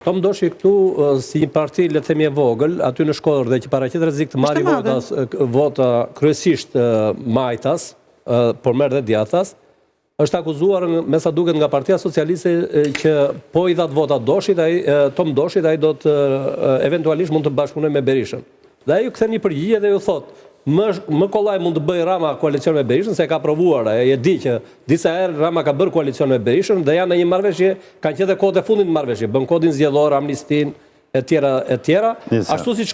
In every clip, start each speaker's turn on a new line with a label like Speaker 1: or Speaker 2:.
Speaker 1: Tom Doshi këtu si një parti le të themi e vogël, aty në Shkodër dhe që paraqet rrezik të marrë vota kryesisht majtas, por merr dhe djathtas, është akuzuar me sa duket nga Partia Socialiste që po i dhat vota Doshit, Tom Doshit, ai do të eventualisht mund të bashkëpunojë me Berishën. Dhe ai ju kthen një përgjigje dhe ju thotë më kollaj mund të bëj Rama koalicion me Berishën, se ka provuar, e di që disa herë Rama ka bërë koalicion me Berishën dhe janë në një marrëveshje, kanë qenë dhe kohët e fundit në marrëveshje, bën kodin zgjedhor, amnistin, etj. Ashtu siç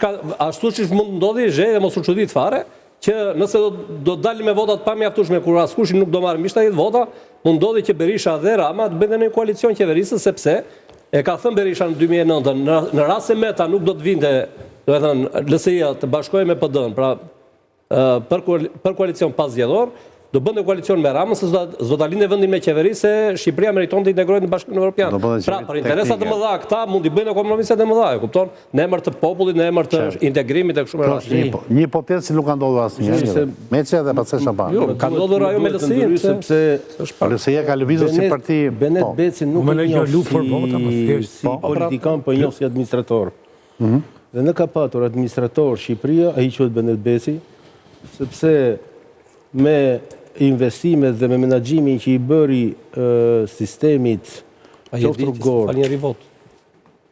Speaker 1: mund ndodhi, dhe mos u çudit fare, që nëse do të dalin me vota të pamjaftueshme kur askush nuk do marrë mbi 70 vota, mund ndodhi që Berisha dhe Rama të bëjnë një koalicion qeverisës, sepse e ka thënë Berisha në 2009, në rast se Meta nuk do të vinte, do të thënë LSI-ja të bashkohej me PD-n, pra për koalicion pas zgjedhor, do bënte koalicion me Ramën, se s'do ta lindte vendin me qeveri, se Shqipëria meriton të integrohet në Bashkimin Evropian. Pra, për interesat e mëdha këta mund i bëjnë kompromiset e mëdha, e kupton? Në emër të popullit, në emër të integrimit e kështu me radhë.
Speaker 2: Një hipotetë si nuk ka ndodhur asnjëherë. Meçja dhe Pace Shaban.
Speaker 1: Jo, ka ndodhur ajo me LSI-n, sepse
Speaker 2: LSI-ja ka lëvizur si parti.
Speaker 3: Benet Beci nuk e njeh si politikan, po njeh si administrator. Dhe në ka patur administrator Shqipëria, ai quhet Benet Beci, sepse me investimet dhe me menaxhimin që i bëri sistemit qoftë rrugor,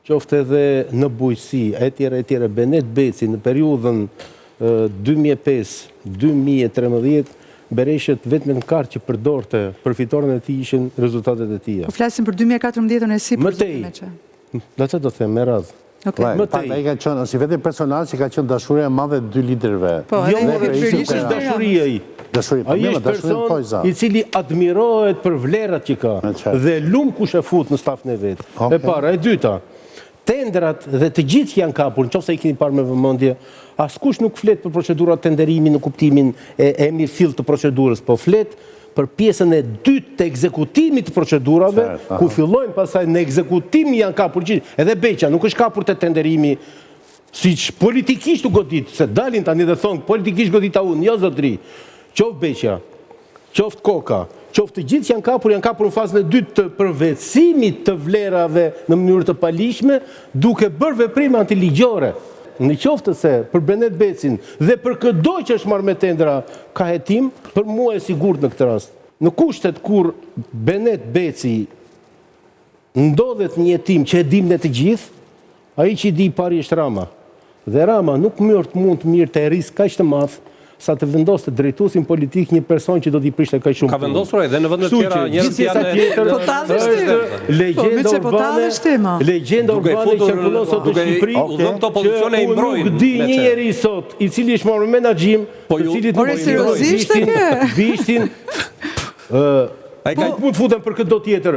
Speaker 3: qoftë edhe në bujqësi, etj. Benet Beci në periudhën 2005-2013, Bereshët vetëm në kartë që përdorte përfitoren e tij ishin rezultatet e tija.
Speaker 4: Po flasim për 2014-ën e si për
Speaker 3: Meçë. Do të them me radhë.
Speaker 2: Ai ka qenë si vetëm personazh që ka qenë dashuria e madhe e dy liderëve.
Speaker 3: Jo, është dashuria ai. Ai është person i cili admirohet për vlerat që ka dhe lum kush e fut në stafin e vet. E para, e dyta, tendrat dhe të gjithë që janë kapur, nëse i keni parë me vëmendje, askush nuk flet për procedurat tenderimi në kuptimin e mirëfill të procedurës, po flet për pjesën e dytë të ekzekutimit të procedurave, ku fillojnë pasaj në ekzekutim janë kapur gjithë. Edhe Beqa nuk është kapur të tenderimi, siç politikisht u godit, se dalin tani dhe thonë politikisht godita unë, jo zotëri. Qoftë Beqa, qoftë Koka, qoftë të gjithë janë kapur në fazën e dytë të përvetësimit të vlerave në mënyrë të palishme, duke bërë veprime antiligjore. Në qoftë se për Benet Becin dhe për këdo që është marrë me tendra ka hetim, për mua e sigurt në këtë rast. Në kushtet kur Benet Beci ndodhet një hetim që e dim ne të gjithë, ai që i di pari është Rama. Dhe Rama nuk mund të mirë të risk kaq të madh sa të vendosë të drejtuesin politik një person që do t'i prishte kaq shumë.
Speaker 1: Ka vendosur edhe në vende të tjera njerëz janë
Speaker 3: legjenda urbane që cirkulon sot në Shqipëri, nuk di një njeri sot i cili është marrë menaxhim, i cili
Speaker 4: seriozisht e ke?
Speaker 3: Bishtin ai ka mund të futen për këtë do tjetër.